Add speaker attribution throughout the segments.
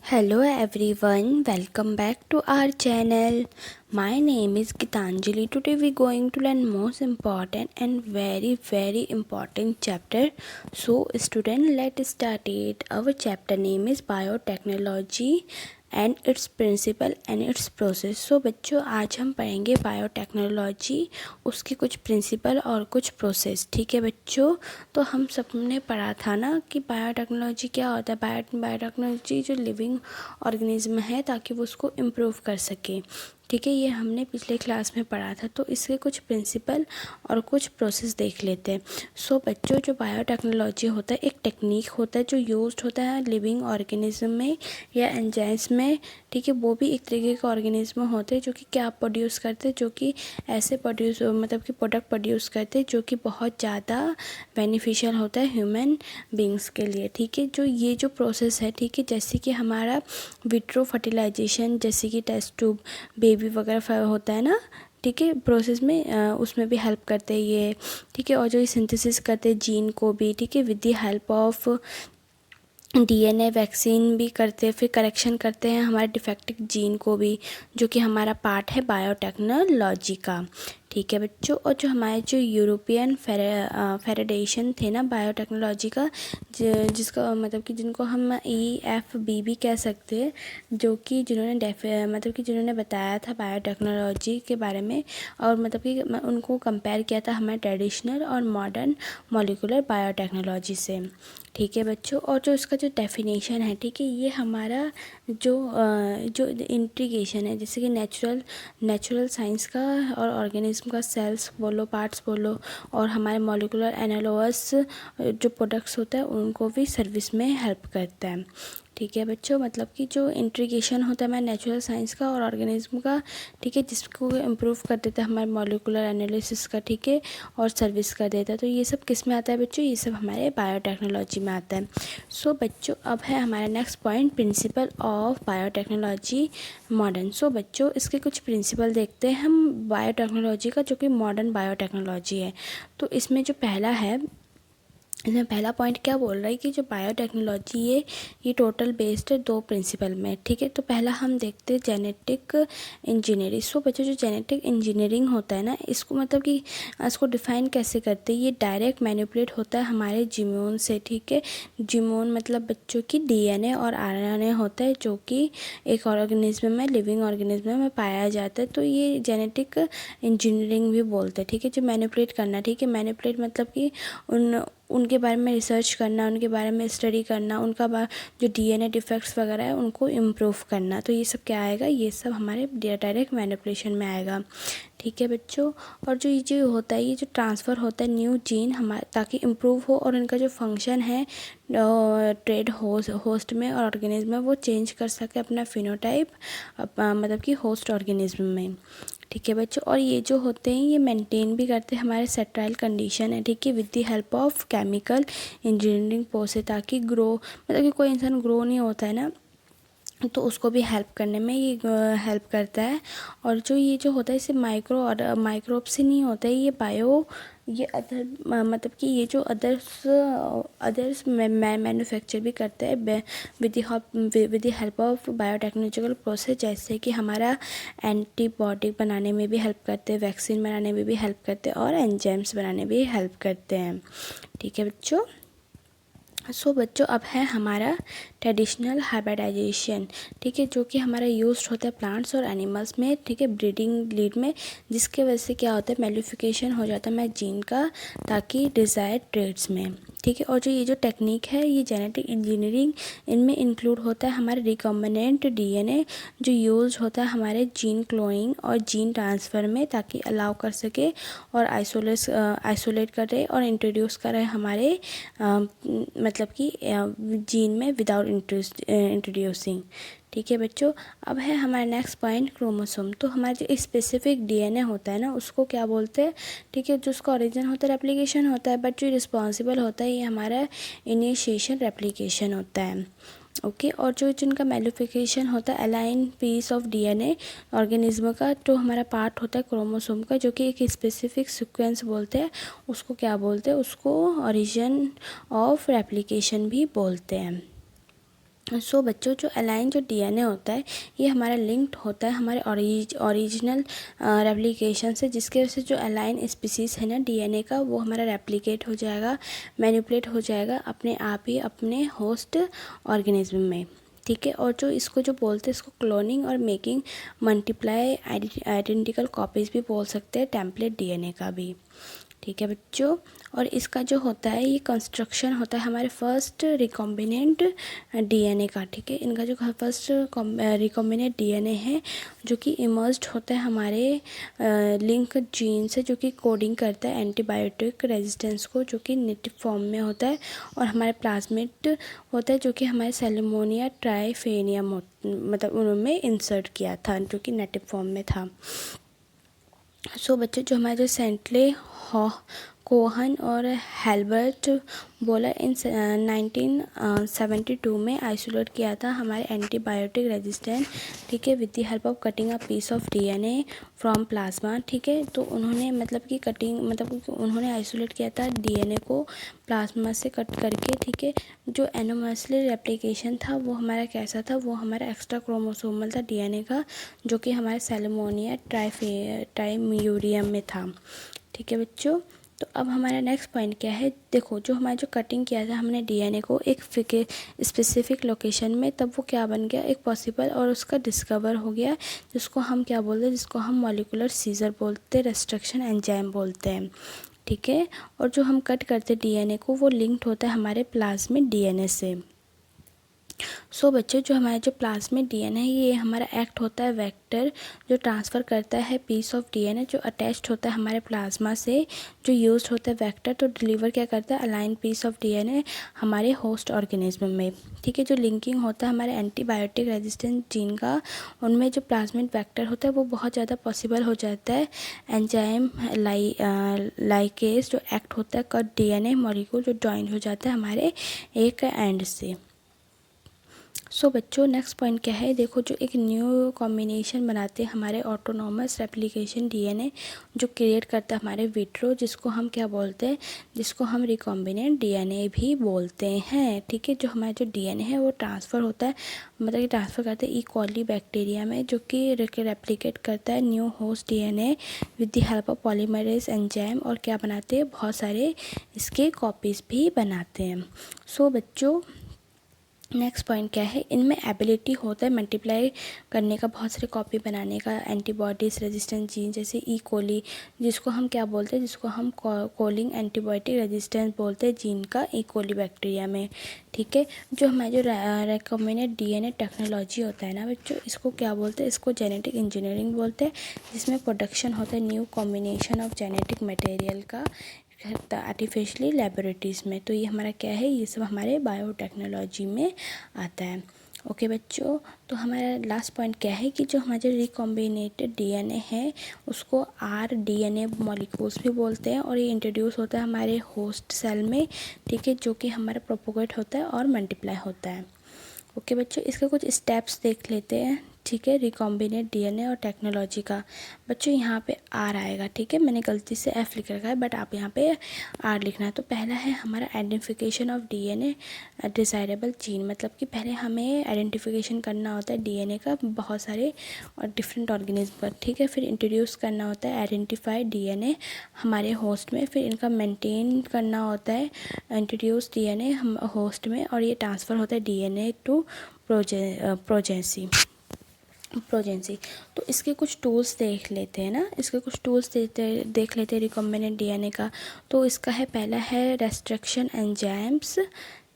Speaker 1: Hello everyone, welcome back to our channel. My name is Gitanjali. Today we going to learn most important and very important chapter. So student, let's start it. Our chapter name is biotechnology and its principle and its process. So बच्चों, आज हम पढ़ेंगे biotechnology, उसके कुछ principal और कुछ process. ठीक है बच्चों, तो हम सबने पढ़ा था ना कि बायोटेक्नोलॉजी क्या होता है। बायोटेक्नोलॉजी जो लिविंग ऑर्गेनिज्म है ताकि वो उसको इम्प्रूव कर सके। ठीक है, ये हमने पिछले क्लास में पढ़ा था। तो इसके कुछ प्रिंसिपल और कुछ प्रोसेस देख लेते हैं। सो बच्चों, जो बायोटेक्नोलॉजी होता है एक टेक्निक होता है जो यूज्ड होता है लिविंग ऑर्गेनिज्म में या एंजाइम्स में। ठीक है, वो भी एक तरीके के ऑर्गेनिज्म होते हैं जो कि क्या प्रोड्यूस करते हैं, जो कि ऐसे प्रोड्यूस मतलब कि प्रोडक्ट प्रोड्यूस करते हैं जो कि बहुत ज़्यादा बेनिफिशियल होता है ह्यूमन बींग्स के लिए। ठीक है, जो ये जो प्रोसेस है, ठीक है, जैसे कि हमारा विट्रो फर्टिलाइजेशन, जैसे कि टेस्ट ट्यूब बेबी वगैरह होता है ना। ठीक है, प्रोसेस में उसमें भी हेल्प करते हैं ये। ठीक है, और जो ये सिंथेसिस करते हैं जीन को भी, ठीक है, with the help of DNA vaccine भी करते हैं, फिर करेक्शन करते हैं हमारे डिफेक्टिव जीन को भी, जो कि हमारा पार्ट है बायोटेक्नोलॉजी का। ठीक है बच्चों, और जो हमारे जो यूरोपियन फेडरेशन थे ना बायोटेक्नोलॉजी का, जिसका मतलब कि जिनको हम EFB भी कह सकते हैं, जो कि जिन्होंने बताया था बायोटेक्नोलॉजी के बारे में, और मतलब कि उनको कंपेयर किया था हमारे ट्रेडिशनल और मॉडर्न मॉलिक्यूलर बायोटेक्नोलॉजी से। ठीक है बच्चों, और जो इसका जो डेफिनेशन है, ठीक है, ये हमारा जो इंटीग्रेशन है, जैसे कि नेचुरल साइंस का और ऑर्गेनिज्म का सेल्स बोलो, पार्ट्स बोलो, और हमारे मॉलिक्यूलर एनालॉगस जो प्रोडक्ट्स होता है उनको भी सर्विस में हेल्प करता है। ठीक है बच्चों, मतलब कि जो इंटीग्रेशन होता है हमारे नेचुरल साइंस का और ऑर्गेनिज्म का, ठीक है, जिसको इम्प्रूव कर देता है हमारे मॉलिक्यूलर एनालिसिस का, ठीक है, और सर्विस कर देता है। तो ये सब किस में आता है बच्चों? ये सब हमारे बायोटेक्नोलॉजी में आता है। सो बच्चों, अब है हमारा next point, principle of biotechnology modern. So बच्चों, इसके कुछ प्रिंसिपल देखते हैं हम बायोटेक्नोलॉजी का, जो कि मॉडर्न बायोटेक्नोलॉजी है। तो इसमें जो पहला है, इसमें पहला पॉइंट क्या बोल रहा है कि जो बायोटेक्नोलॉजी है ये टोटल बेस्ड है दो प्रिंसिपल में। ठीक है, तो पहला हम देखते हैं जेनेटिक इंजीनियरिंग। सो बच्चों, जो जेनेटिक इंजीनियरिंग होता है ना, इसको मतलब कि इसको डिफाइन कैसे करते हैं? ये डायरेक्ट मैनिपुलेट होता है हमारे जीनोम से। ठीक है, जीनोम मतलब बच्चों की DNA और RNA होता है, जो कि एक ऑर्गेनिज्म में, लिविंग ऑर्गेनिज्म में पाया जाता है। तो ये जेनेटिक इंजीनियरिंग भी बोलते हैं। ठीक है, जो मैनिपुलेट करना, ठीक है, मैनिपुलेट मतलब कि उनके बारे में रिसर्च करना, उनके बारे में स्टडी करना, उनका जो DNA डिफेक्ट्स वगैरह है उनको इम्प्रूव करना। तो ये सब क्या आएगा? ये सब हमारे डायरेक्ट मैनिपुलेशन में आएगा। ठीक है बच्चों, और जो ये जो होता है, ये जो ट्रांसफ़र होता है न्यू जीन हमारे, ताकि इम्प्रूव हो और इनका जो फंक्शन है ट्रेड होस्ट में और ऑर्गेनिज्म में वो चेंज कर सके अपना फिनोटाइप, मतलब कि होस्ट ऑर्गेनिज्म में। ठीक है बच्चों, और ये जो होते हैं ये मेंटेन भी करते हैं हमारे सेटाइल कंडीशन है। ठीक है, with the help of chemical engineering process, ताकि ग्रो मतलब कि कोई इंसान ग्रो नहीं होता है ना, तो उसको भी हेल्प करने में ये हेल्प करता है। और जो ये जो होता है इसे माइक्रोब से नहीं होता है, ये अदर मतलब कि ये जो अदर्स मैन्युफैक्चर भी करते हैं with the help of biotechnological process, जैसे कि हमारा एंटीबायोटिक बनाने में भी हेल्प करते हैं, वैक्सीन बनाने में भी हेल्प करते हैं, और एंजाइम्स बनाने में भी हेल्प करते हैं। ठीक है बच्चों, सो बच्चों, अब है हमारा ट्रेडिशनल हाइब्रिडाइजेशन। ठीक है, जो कि हमारा यूज्ड होता है प्लांट्स और एनिमल्स में, ठीक है, ब्रीडिंग लीड में, जिसके वजह से क्या होता है मैलिफिकेशन हो जाता है जीन का, ताकि डिज़ायर्ड ट्रेड्स में। ठीक है, और जो ये जो टेक्निक है ये जेनेटिक इंजीनियरिंग, इनमें इंक्लूड होता है हमारे रिकॉम्बिनेंट DNA, जो यूज होता है हमारे जीन क्लोनिंग और जीन ट्रांसफ़र में, ताकि अलाउ कर सके और आइसोलेट करे और इंट्रोड्यूस करे हमारे मतलब कि जीन में विदाउट इंट्रोड्यूसिंग। ठीक है बच्चों, अब है हमारा नेक्स्ट पॉइंट क्रोमोसोम। तो हमारा जो स्पेसिफिक DNA होता है ना, उसको क्या बोलते हैं? ठीक है, जो उसका ओरिजिन होता है रेप्लिकेशन होता है, बट जो रिस्पॉन्सिबल होता है ये हमारा इनिशिएशन रेप्लिकेशन होता है। ओके, और जो जिनका मैलिफिकेशन होता है alien piece of DNA organism का, जो हमारा पार्ट होता है क्रोमोसोम का, जो कि एक स्पेसिफिक सीक्वेंस बोलते हैं, उसको क्या बोलते हैं? उसको ओरिजिन ऑफ रेप्लिकेशन भी बोलते हैं। सो बच्चों, जो अलाइन जो डीएनए होता है ये हमारा लिंक्ड होता है हमारे ओरिजिनल रेप्लिकेशन से, जिसके वजह से जो अलाइन स्पीसीज़ है ना डीएनए का, वो हमारा रेप्लिकेट हो जाएगा, मैनिपुलेट हो जाएगा अपने आप ही अपने होस्ट ऑर्गेनिज्म में। ठीक है, और जो इसको जो बोलते हैं इसको क्लोनिंग और मेकिंग मल्टीप्लाई आइडेंटिकल कॉपीज़ भी बोल सकते हैं, टेम्पलेट डीएनए का भी। ठीक है बच्चों, और इसका जो होता है ये कंस्ट्रक्शन होता है हमारे फर्स्ट रिकॉम्बिनेंट डीएनए का। ठीक है, इनका जो फर्स्ट रिकॉम्बिनेंट डीएनए है जो कि इमर्ज्ड होता है हमारे लिंक जीन से, जो कि कोडिंग करता है एंटीबायोटिक रेजिस्टेंस को, जो कि नेटिव फॉर्म में होता है, और हमारे प्लाज्मिड होता है जो कि हमारे सैलमोनिया ट्राइफेनियम मतलब उनमें इंसर्ट किया था, जो कि नेटिव फॉर्म में था। सो बच्चों, जो हमारे जो सेंटले कोहन और हेल्बर्ट बोला इन 1972 में आइसोलेट किया था हमारे एंटीबायोटिक रेजिस्टेंट। ठीक है, with the help of cutting a piece of DNA from plasma. ठीक है, तो उन्होंने मतलब कि कटिंग मतलब उन्होंने आइसोलेट किया था डीएनए को प्लाज्मा से कट करके। ठीक है, जो एनोमर्सली रेप्लिकेशन था वो हमारा कैसा था, वो हमारा एक्स्ट्रा क्रोमोसोमल था डीएनए का, जो कि हमारे सैलमोनिया ट्राइम्यूरियम में था। ठीक है बच्चों, तो अब हमारा नेक्स्ट पॉइंट क्या है, देखो जो हमारा जो कटिंग किया था हमने डीएनए को एक स्पेसिफिक लोकेशन में, तब वो क्या बन गया, एक पॉसिबल और उसका डिस्कवर हो गया, जिसको हम क्या बोलते हैं, जिसको हम मॉलिक्यूलर सीजर बोलते हैं, रेस्ट्रिक्शन एंजाइम बोलते हैं। ठीक है, और जो हम कट करते डीएनए को वो लिंक्ड होता है हमारे प्लाज्मिड डीएनए से। सो बच्चों, जो हमारा जो प्लाज्मिड डीएनए है ये हमारा एक्ट होता है वेक्टर, जो ट्रांसफ़र करता है पीस ऑफ डीएनए जो अटैच्ड होता है हमारे प्लाज्मा से, जो यूज्ड होता है वेक्टर, तो डिलीवर क्या करता है अलाइन पीस ऑफ डीएनए हमारे होस्ट ऑर्गेनिज्म में। ठीक है, जो लिंकिंग होता है हमारे एंटीबायोटिक रेजिस्टेंट जीन का, उनमें जो प्लाज्मिड वेक्टर होता है वो बहुत ज़्यादा पॉसिबल हो जाता है। एंजाइम लाइकेज जो एक्ट होता है कट डीएनए मॉलिक्यूल जो जॉइन हो जाता है हमारे एक एंड से। सो बच्चों, नेक्स्ट पॉइंट क्या है, देखो जो एक न्यू कॉम्बिनेशन बनाते हैं हमारे ऑटोनोमस रेप्लिकेशन डीएनए जो क्रिएट करता है हमारे विट्रो, जिसको हम क्या बोलते हैं, जिसको हम रिकॉम्बिनेंट डीएनए भी बोलते हैं। ठीक है, जो हमारा जो डीएनए है वो ट्रांसफ़र होता है, मतलब कि ट्रांसफ़र करते हैं ई कॉली बैक्टीरिया में, जो कि रेप्लिकेट करता है new host DNA with the help of polymerase enzyme, और क्या बनाते हैं, बहुत सारे इसके कॉपीज़ भी बनाते हैं। सो बच्चों, नेक्स्ट पॉइंट क्या है, इनमें एबिलिटी होता है मल्टीप्लाई करने का, बहुत सारे कॉपी बनाने का एंटीबॉडीज़ रेजिस्टेंट जीन, जैसे ई कोली, जिसको हम क्या बोलते हैं, जिसको हम कोलिंग एंटीबायोटिक रेजिस्टेंस बोलते हैं जीन का ई कोली बैक्टीरिया में। ठीक है, जो हमारा जो रेकमेंडेड डीएनए टेक्नोलॉजी होता है ना बच्चों, इसको क्या बोलते हैं, इसको जेनेटिक इंजीनियरिंग बोलते हैं, जिसमें प्रोडक्शन होता है new combination of genetic material का आर्टिफिशियली लेबोरेटरीज़ में। तो ये हमारा क्या है, ये सब हमारे बायोटेक्नोलॉजी में आता है। ओके बच्चों, तो हमारा लास्ट पॉइंट क्या है कि जो हमारे रिकॉम्बिनेटेड डीएनए है उसको आरडीएनए मॉलिक्यूल्स भी बोलते हैं, और ये इंट्रोड्यूस होता है हमारे होस्ट सेल में। ठीक है, जो कि हमारा प्रोपोगेट होता है और मल्टीप्लाई होता है। ओके बच्चों, इसके कुछ स्टेप्स देख लेते हैं। ठीक है, रिकॉम्बिनेट डीएनए और टेक्नोलॉजी का। बच्चों यहाँ पे आर आएगा, ठीक है, मैंने गलती से एफ लिख रखा है, बट आप यहाँ पे आर लिखना है। तो पहला है हमारा identification of DNA decidable gene, मतलब कि पहले हमें आइडेंटिफिकेशन करना होता है डीएनए का बहुत सारे और डिफरेंट ऑर्गेनिज्म पर। ठीक है, फिर इंट्रोड्यूस करना होता है आइडेंटिफाइड डीएनए हमारे होस्ट में, फिर इनका मेंटेन करना होता है इंट्रोड्यूस डीएनए हम होस्ट में, और ये ट्रांसफ़र होता है डीएनए टू प्रोजेंसी। तो इसके कुछ टूल्स देख लेते हैं ना, इसके कुछ टूल्स देख लेते हैं रिकॉम्बिनेंट डीएनए का। तो इसका है, पहला है रेस्ट्रिक्शन एंजाइम्स।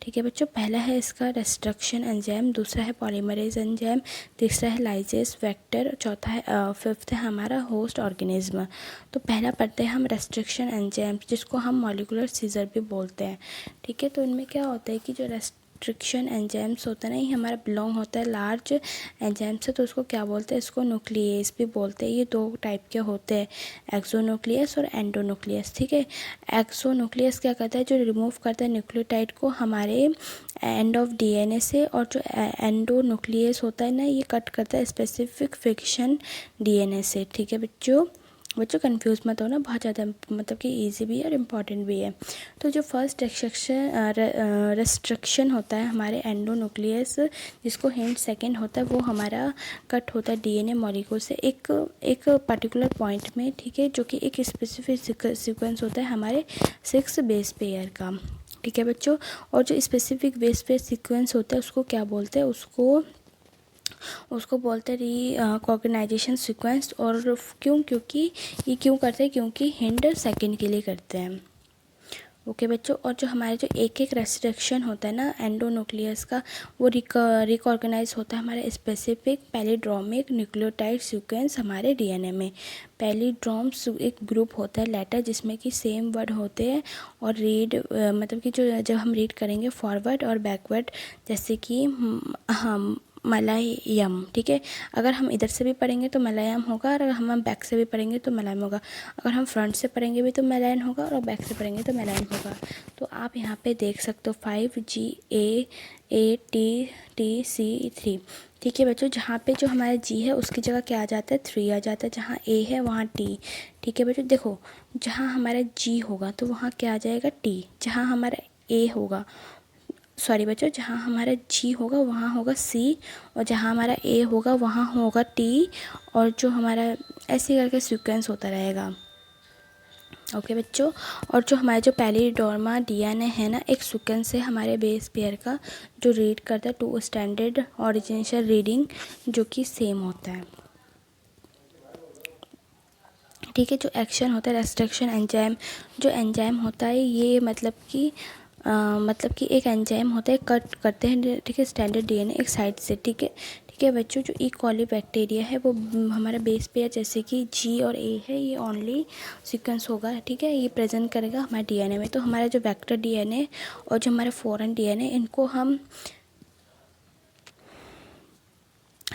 Speaker 1: ठीक है बच्चों, पहला है इसका रेस्ट्रिक्शन एंजाइम, दूसरा है पॉलीमरेज एंजाइम, तीसरा है लाइजेस वेक्टर, चौथा है फिफ्थ है हमारा होस्ट ऑर्गेनिज्म। तो पहला पढ़ते हैं हम रेस्ट्रिक्शन एंजाइम, जिसको हम मॉलिक्यूलर सीजर भी बोलते हैं। ठीक है, तो इनमें क्या होता है कि जो रेस्ट्रिक्शन एंजाइम्स होता है ना, ये हमारा बिलोंग होता है लार्ज एंजाइम्स से, तो उसको क्या बोलते हैं, इसको न्यूक्लियस भी बोलते हैं। ये दो टाइप के होते हैं, एक्सोन्यूक्लियस और एंडोन्यूक्लियस। ठीक है, एक्सोन्यूक्लियस क्या करता है, जो रिमूव करता है न्यूक्लियोटाइड को हमारे एंड ऑफ डीएनए से, और जो एंडोन्यूक्लियस होता है ना, ये कट करता है स्पेसिफिक फ्रिक्शन डीएनए से। ठीक है बच्चों, बच्चों कंफ्यूज मत हो ना, बहुत ज़्यादा मतलब कि इजी भी है और इम्पॉर्टेंट भी है। तो जो फर्स्ट रेस्ट्रिक्शन होता है हमारे एंडोन्यूक्लियस, जिसको हिंट सेकंड होता है, वो हमारा कट होता है डीएनए मॉलिक्यूल से एक पर्टिकुलर पॉइंट में, ठीक है, जो कि एक स्पेसिफिक सीक्वेंस होता है हमारे 6 बेस पेयर का, ठीक है बच्चों। और जो स्पेसिफिक बेस पेयर सीक्वेंस होता है उसको क्या बोलते हैं, उसको बोलते हैं रिकॉग्नाइजेशन सीक्वेंस। और क्योंकि ये क्यों करते हैं, क्योंकि हिंड सेकंड के लिए करते हैं। ओके बच्चों। और जो हमारे जो एक एक रेस्ट्रिक्शन होता है ना एंडोन्यूक्लियस का, वो रिकॉर्गनाइज होता है हमारे स्पेसिफिक पैलिड्रोमिक न्यूक्लियोटाइड सीक्वेंस हमारे डीएनए में। पैलिड्रोम एक ग्रुप होता है लेटर जिसमें कि सेम वर्ड होते हैं, और रीड मतलब कि जो जब हम रीड करेंगे फॉरवर्ड और बैकवर्ड, जैसे कि हम मलयालम, ठीक है, अगर हम इधर से भी पढ़ेंगे तो मलयालम होगा, और अगर हम बैक से भी पढ़ेंगे तो मलयालम होगा। अगर हम फ्रंट से पढ़ेंगे भी तो मलयालम होगा, और बैक से पढ़ेंगे तो मलयालम होगा। तो आप यहाँ पे देख सकते हो 5GAATTC3, ठीक है बच्चों। जहाँ पे जो हमारा जी है उसकी जगह क्या आ जाता है, 3 आ जाता है। जहाँ ए है वहाँ टी, ठीक है बच्चों। देखो जहाँ हमारा जी होगा तो वहाँ क्या आ जाएगा, टी। जहाँ हमारा ए होगा, सॉरी बच्चों, जहाँ हमारा जी होगा वहाँ होगा सी, और जहाँ हमारा ए होगा वहाँ होगा टी, और जो हमारा ऐसे करके सीक्वेंस होता रहेगा। ओके बच्चों। और जो हमारे जो पैलिडोर्मा डीएनए है ना, एक सीक्वेंस है हमारे बेस पेयर का, जो रीड करता है 2 स्टैंडर्ड ऑरिजिनेशन रीडिंग, जो कि सेम होता है, ठीक है। जो एक्शन होता है रेस्ट्रिक्शन एंजाइम, जो एंजाइम होता है ये मतलब कि एक एंजाइम होता है, कट करते हैं, ठीक है, स्टैंडर्ड डीएनए एक साइड से, ठीक है। ठीक है बच्चों, जो ई कॉली बैक्टीरिया है वो हमारा बेस पेयर जैसे कि जी और ए है, ये ओनली सीक्वेंस होगा, ठीक है, ये प्रेजेंट करेगा हमारे डीएनए में। तो हमारा जो वेक्टर डीएनए और जो हमारा फॉरेन डीएनए, इनको हम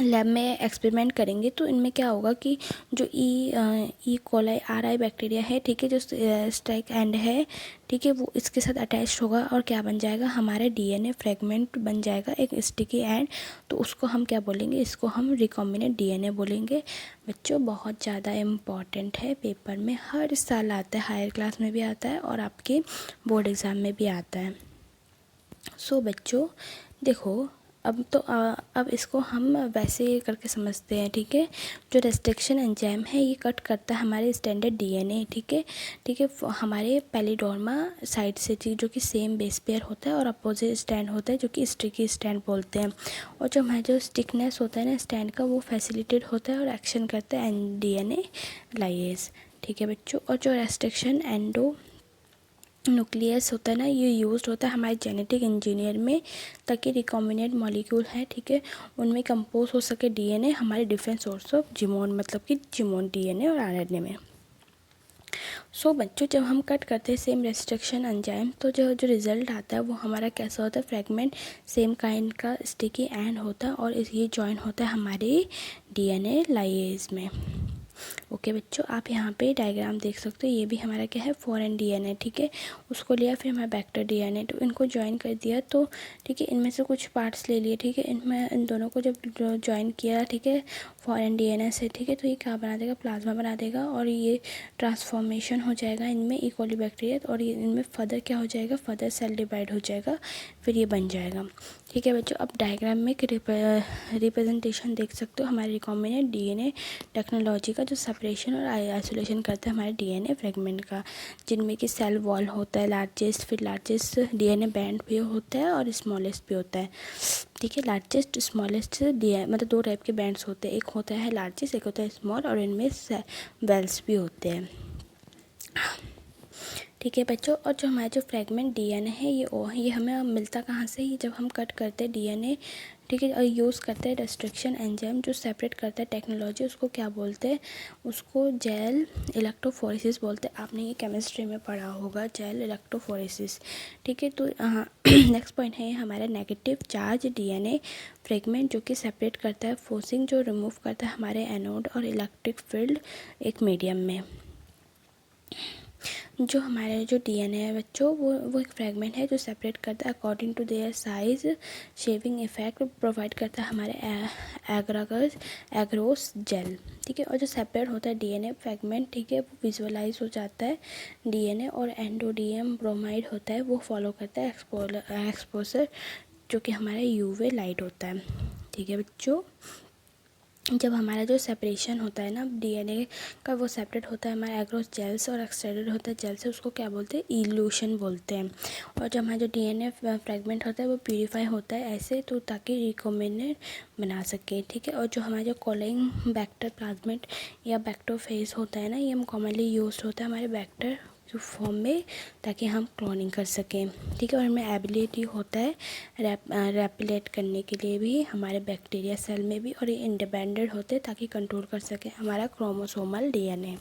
Speaker 1: लैब में एक्सपेरिमेंट करेंगे तो इनमें क्या होगा कि जो ई कोलाई आर बैक्टीरिया है, ठीक है, जो स्ट्राइक एंड है, ठीक है, वो इसके साथ अटैच होगा और क्या बन जाएगा, हमारा डीएनए फ्रेगमेंट बन जाएगा एक स्टिकी एंड। तो उसको हम क्या बोलेंगे, इसको हम रिकॉम्बिनेंट डीएनए बोलेंगे। बच्चों बहुत ज़्यादा इम्पॉर्टेंट है, पेपर में हर साल आता है, हायर क्लास में भी आता है और आपके बोर्ड एग्ज़ाम में भी आता है। सो बच्चों देखो, अब इसको हम वैसे करके समझते हैं, ठीक है। जो रेस्ट्रिक्शन एंजाइम है ये कट करता है हमारे स्टैंडर्ड डीएनए, ठीक है, ठीक है, हमारे पैलिडोर्मा साइड से, जो कि सेम बेस पेयर होता है, और अपोजिट स्टैंड होता है जो कि स्टिकी स्टैंड बोलते हैं। और जो हमारा जो स्टिकनेस होता है ना स्टैंड का, वो फैसिलिटेट होता है और एक्शन करता है डीएनए लाइएज, ठीक है बच्चों। और जो रेस्ट्रिक्शन न्यूक्लियस होता है ना, ये यूज्ड होता है हमारे जेनेटिक इंजीनियर में, ताकि रिकॉम्बिनेंट मॉलिक्यूल है, ठीक है, उनमें कंपोज हो सके डीएनए हमारे डिफरेंट सोर्स ऑफ जिमोन, मतलब कि जिमोन डीएनए और आरएनए में। सो बच्चों जब हम कट करते हैं सेम रेस्ट्रिक्शन एंजाइम, तो जो रिजल्ट आता है वो हमारा कैसा होता है, फ्रेगमेंट सेम काइंड का स्टिकी एंड होता है, और ये जॉइन होता है हमारे डीएनए लाइएज में। ओके बच्चों, आप यहाँ पे डायग्राम देख सकते हो, ये भी हमारा क्या है, फॉरेन डीएनए, ठीक है, उसको लिया, फिर हमारा बैक्टर डीएनए, तो इनको ज्वाइन कर दिया, तो ठीक है, इनमें से कुछ पार्ट्स ले लिए, ठीक है, इनमें इन दोनों को जब ज्वाइन किया, ठीक है, फॉरेन डीएनए से, ठीक है, तो ये क्या बना देगा, प्लाज्मा बना देगा, और ये ट्रांसफॉर्मेशन हो जाएगा इनमें ई कोली बैक्टीरिया, और ये इनमें फर्दर क्या हो जाएगा, फर्दर सेल डिवाइड हो जाएगा, फिर ये बन जाएगा, ठीक है बच्चों। अब डायग्राम में रिप्रेजेंटेशन देख सकते हो हमारे रिकॉम्बिनेंट डीएनए टेक्नोलॉजी का, जो सेपरेशन और आइसोलेशन करता है हमारे डीएनए फ्रेगमेंट का, जिनमें कि सेल वॉल होता है लार्जेस्ट, फिर लार्जेस्ट डीएनए बैंड भी होता है और स्मॉलेस्ट भी होता है, ठीक है। लार्जेस्ट स्मॉलेस्ट डीएनए मतलब 2 टाइप के बैंड्स होते हैं, एक होता है लार्जेस्ट, एक होता है स्मॉल, और इनमें वेल्स भी होते हैं, ठीक है बच्चों। और जो हमारा जो फ्रेगमेंट डीएनए है ये हमें मिलता कहाँ से, ये जब हम कट करते हैं डीएनए, ठीक है, और यूज़ करते हैं रेस्ट्रिक्शन एंजाइम जो सेपरेट करता है टेक्नोलॉजी, उसको क्या बोलते हैं, उसको जेल इलेक्ट्रोफोरेसिस बोलते हैं। आपने ये केमिस्ट्री में पढ़ा होगा, जेल इलेक्ट्रोफोरेसिस, ठीक है। तो नेक्स्ट पॉइंट है हमारा नेगेटिव चार्ज डीएनए फ्रेगमेंट, जो कि सेपरेट करता है फोर्सिंग, जो रिमूव करता है हमारे एनोड और इलेक्ट्रिक फील्ड एक मीडियम में। जो हमारे जो डीएनए है बच्चों, वो एक फ्रेगमेंट है जो सेपरेट करता है according to their size, sieving effect provide करता है हमारे एग्रोस जेल, ठीक है। और जो सेपरेट होता है डीएनए फ्रेगमेंट, ठीक है, वो विजुअलाइज हो जाता है डीएनए, और एंडोडियम ब्रोमाइड होता है वो फॉलो करता है एक्सपोजर, जो कि हमारा यूवी लाइट होता है, ठीक है बच्चों। जब हमारा जो सेपरेशन होता है ना डीएनए का, वो सेपरेट होता है हमारे एग्रोस जेल से और एक्सटेंडेड होता है जेल से, उसको क्या बोलते हैं, इल्यूशन बोलते हैं। और जब हमारा जो डीएनए फ्रेगमेंट होता है वो प्यूरीफाई होता है ऐसे, तो ताकि रिकॉम्बिनेंट बना सके, ठीक है। और जो हमारा जो कॉलिंग बैक्टर प्लाज्मिड या बैक्टोफेज होता है ना, ये हम कॉमनली यूज होता है हमारे बैक्टर जो फॉर्म में, ताकि हम क्लोनिंग कर सकें, ठीक है। और हमें एबिलिटी होता है रेप्लिकेट करने के लिए भी हमारे बैक्टीरिया सेल में भी, और ये इंडिपेंडेंट होते हैं ताकि कंट्रोल कर सके हमारा क्रोमोसोमल डीएनए।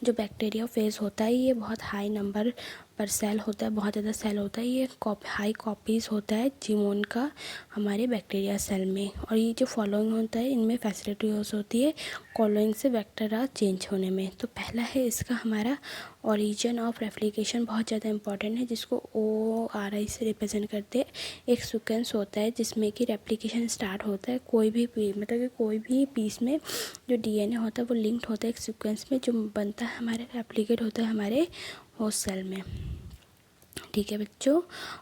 Speaker 1: जो बैक्टीरिया फेज होता है ये बहुत हाई नंबर पर सेल होता है, बहुत ज़्यादा सेल होता है, ये हाई कॉपीज़ होता है जीनोम का हमारे बैक्टीरिया सेल में। और ये जो फॉलोइंग होता है इनमें फैसिलिटी यूज़ होती है कॉलोइंग से बैक्टीरिया चेंज होने में। तो पहला है इसका हमारा ओरिजिन ऑफ रेप्लिकेशन, बहुत ज़्यादा इंपॉर्टेंट है, जिसको ORI से रिप्रेजेंट करते हैं। एक सीक्वेंस होता है जिसमें कि रेप्लिकेशन स्टार्ट होता है कोई भी मतलब कि कोई भी पीस में जो डीएनए होता है वो लिंक्ड होता है एक सीक्वेंस में, जो बनता है हमारे रेप्लिकेट होता है हमारे होस्ट सेल में, ठीक है बच्चों।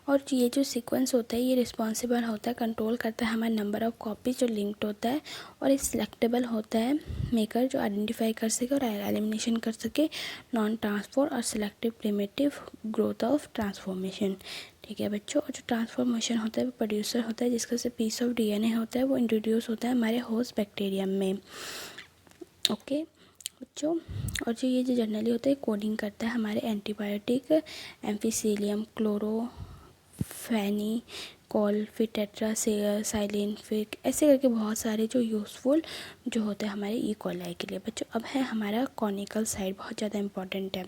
Speaker 1: और ये जो सीक्वेंस होता है ये रिस्पॉन्सिबल होता है, कंट्रोल करता है हमारा नंबर ऑफ़ कॉपीज जो लिंक्ड होता है, और ये सिलेक्टेबल होता है मेकर जो आइडेंटिफाई कर सके और एलिमिनेशन कर सके नॉन ट्रांसफर और selective primitive growth of transformation, ठीक है बच्चों। और जो ट्रांसफॉर्मेशन होता है वो प्रोड्यूसर होता है जिसका से पीस ऑफ डीएनए होता है वो इंट्रोड्यूस होता है हमारे होस्ट बैक्टीरियम में, ओके बच्चों। और जो ये जो जनरली होता है कोडिंग करता है हमारे एंटीबायोटिक, एम्फिसिलियम, क्लोरोफेनी कॉल, फिर टेट्रा साइलिन, फिर ऐसे करके बहुत सारे जो यूज़फुल जो होते हैं हमारे ई कॉलाई के लिए बच्चों। अब है हमारा कॉनिकल साइड, बहुत ज़्यादा इंपॉर्टेंट है।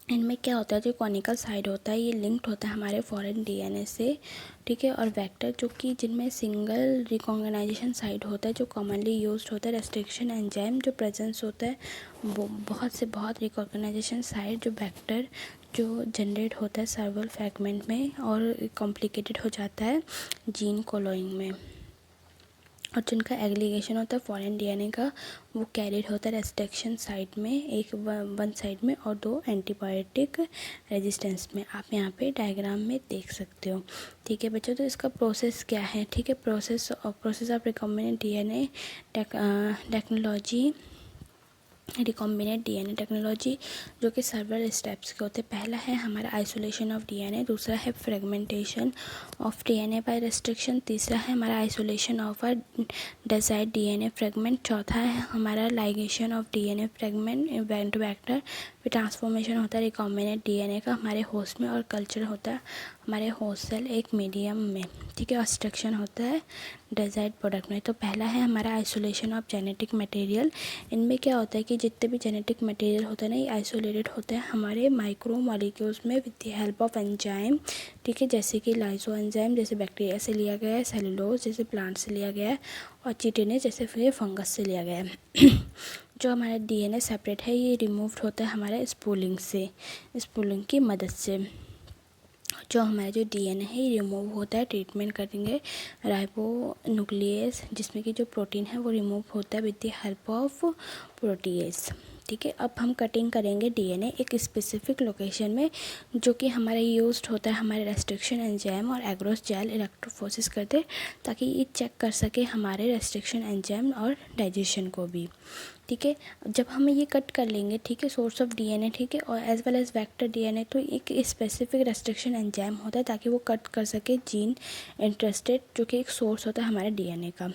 Speaker 1: इनमें क्या होता है, जो कॉनिकल साइड होता है ये लिंक्ड होता है हमारे फॉरेन डीएनए से, ठीक है। और वेक्टर जो कि जिनमें सिंगल रिकॉग्नाइजेशन साइड होता है जो कॉमनली यूज्ड होता है, रेस्ट्रिक्शन एंजाइम जो प्रेजेंस होता है वो बहुत रिकॉग्नाइजेशन साइड जो वेक्टर जो जनरेट होता है सर्वल फ्रैगमेंट में और कॉम्प्लिकेटेड हो जाता है जीन कॉलोइंग में। और जिनका एग्रीगेशन होता है फॉरेन डीएनए का वो कैरिड होता है रेस्ट्रिक्शन साइट में, एक वन साइड में और 2 एंटीबायोटिक रेजिस्टेंस में। आप यहाँ पे डायग्राम में देख सकते हो, ठीक है बच्चों। तो इसका प्रोसेस क्या है, ठीक है। Process of recombinant DNA technology, recombinant DNA technology जो कि सर्वल स्टेप्स के होते हैं। पहला है हमारा आइसोलेशन ऑफ डीएनए, दूसरा है fragmentation of DNA by restriction, तीसरा है हमारा isolation of a desired DNA fragment, चौथा है हमारा ligation of DNA fragment event vector, फिर ट्रांसफॉर्मेशन होता है रिकॉम्बिनेंट डीएनए का हमारे होस्ट में, और कल्चर होता है हमारे होस्ट सेल एक मीडियम में, ठीक है। एक्सट्रैक्शन होता है डिजायर्ड प्रोडक्ट में। तो पहला है हमारा आइसोलेशन ऑफ जेनेटिक मटेरियल। इनमें क्या होता है कि जितने भी जेनेटिक मटेरियल होता है ना ये आइसोलेटेड होता है हमारे माइक्रो मॉलिक्यूल्स में with the help of enzyme, ठीक है, जैसे कि लाइसो एंजाइम जैसे बैक्टीरिया से लिया गया है, सेलुलोज जैसे प्लांट से लिया गया है, और चिटिनेज जैसे फिर फंगस से लिया गया है। जो हमारा डीएनए सेपरेट है ये रिमूव्ड होता है हमारे स्पूलिंग से, स्पूलिंग की मदद से। जो हमारा जो डीएनए है ये रिमूव होता है, ट्रीटमेंट करेंगे राइबो न्यूक्लियस जिसमें कि जो प्रोटीन है वो रिमूव होता है with the help of protease, ठीक है। अब हम कटिंग करेंगे डीएनए एक स्पेसिफिक लोकेशन में जो कि हमारा यूज्ड होता है हमारे रेस्ट्रिक्शन एंजाइम और एग्रोस जेल इलेक्ट्रोफोरेसिस करते, ताकि ये चेक कर सके हमारे रेस्ट्रिक्शन एंजाइम और डाइजेशन को भी, ठीक है। जब हम ये कट कर लेंगे, ठीक है, सोर्स ऑफ डीएनए, ठीक है, और as well as vector DNA, तो एक स्पेसिफिक रेस्ट्रिक्शन एंजाइम होता है ताकि वो कट कर सके जीन इंटरेस्टेड जो कि एक सोर्स होता है हमारे डीएनए का।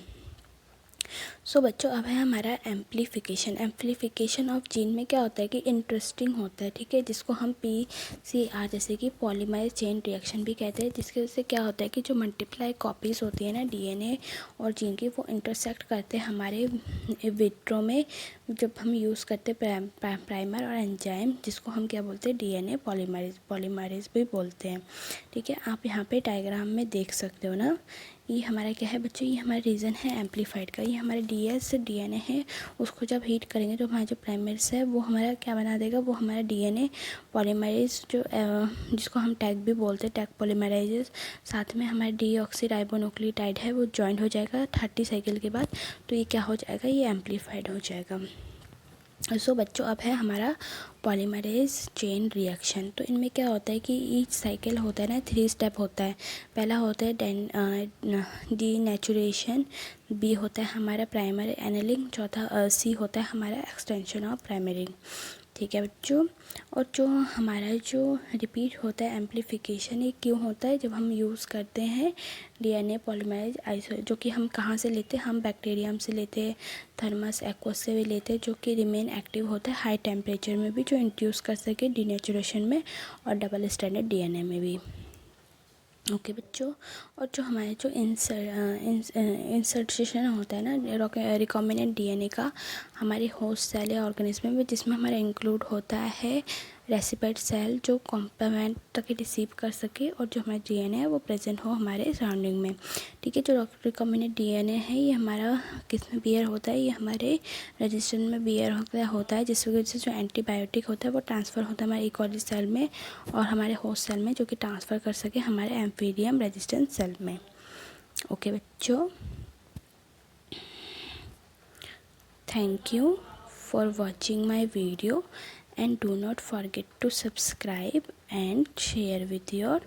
Speaker 1: सो बच्चों अब है हमारा एम्प्लीफिकेशन ऑफ जीन में क्या होता है कि इंटरेस्टिंग होता है, ठीक है, जिसको हम PCR जैसे कि पॉलीमराइज चेन रिएक्शन भी कहते हैं, जिसके वजह से क्या होता है कि जो मल्टीप्लाई कॉपीज़ होती है ना डीएनए और जीन की वो इंटरसेक्ट करते हैं हमारे विट्रो में जब हम यूज़ करते हैं प्राइमर और एंजाइम जिसको हम क्या बोलते हैं डीएनए पॉलीमराइज भी बोलते हैं, ठीक है। आप यहाँ पे डायग्राम में देख सकते हो ना, ये हमारा क्या है बच्चों, ये हमारा रीज़न है एम्पलीफाइड का। ये हमारा डीएनए है, उसको जब हीट करेंगे तो हमारा जो प्राइमर्स है वो हमारा क्या बना देगा, वो हमारा डीएनए पॉलीमरेज जो जिसको हम टैग भी बोलते हैं, टैग पॉलीमराइजेस, साथ में हमारा डीऑक्सीराइबोन्यूक्लियोटाइड है वो जॉइंट हो जाएगा 30 साइकिल के बाद। तो ये क्या हो जाएगा, ये एम्पलीफाइड हो जाएगा। सो बच्चों अब है हमारा पॉलीमरेज चेन रिएक्शन। तो इनमें क्या होता है कि ईच साइकिल होता है ना 3 स्टेप होता है। पहला होता है डीनेचुरेशन, बी होता है हमारा प्राइमरी एनेलिंग, चौथा सी होता है हमारा एक्सटेंशन ऑफ प्राइमरी। ठीक है बच्चों। और जो हमारा जो रिपीट होता है एम्पलीफिकेशन, ये क्यों होता है, जब हम यूज़ करते हैं डीएनए पॉलीमरेज आइसो, जो कि हम कहाँ से लेते हैं, हम बैक्टीरियम से लेते हैं, थर्मस एक्वस से भी लेते हैं, जो कि रिमेन एक्टिव होता है हाई टेम्परेचर में भी, जो इंड्यूस कर सके डीनेचुरेशन में और डबल स्टैंडर्ड डीएनए में भी। ओके बच्चों। और जो हमारे जो इंसर्टेशन होता है ना रिकॉम्बिनेंट डीएनए का हमारे होस्ट सेल या ऑर्गेनिज्म में, जिसमें हमारा इंक्लूड होता है रेसिपिएंट सेल जो कॉम्प्लीमेंट तक रिसीव कर सके और जो हमारा डीएनए है वो प्रेजेंट हो हमारे सराउंडिंग में। ठीक है, जो रिकॉम्बिनेंट डीएनए है ये हमारा किस में बियर होता है, ये हमारे रजिस्टर में बियर होता है, जिसकी वजह से जो एंटीबायोटिक होता है वो ट्रांसफ़र होता है हमारे इकोली सेल में और हमारे होस्ट सेल में, जो कि ट्रांसफ़र कर सके हमारे एम्फीडियम रेजिस्टेंस सेल में। ओके बच्चों, thank you for watching my video and do not forget to subscribe and share with your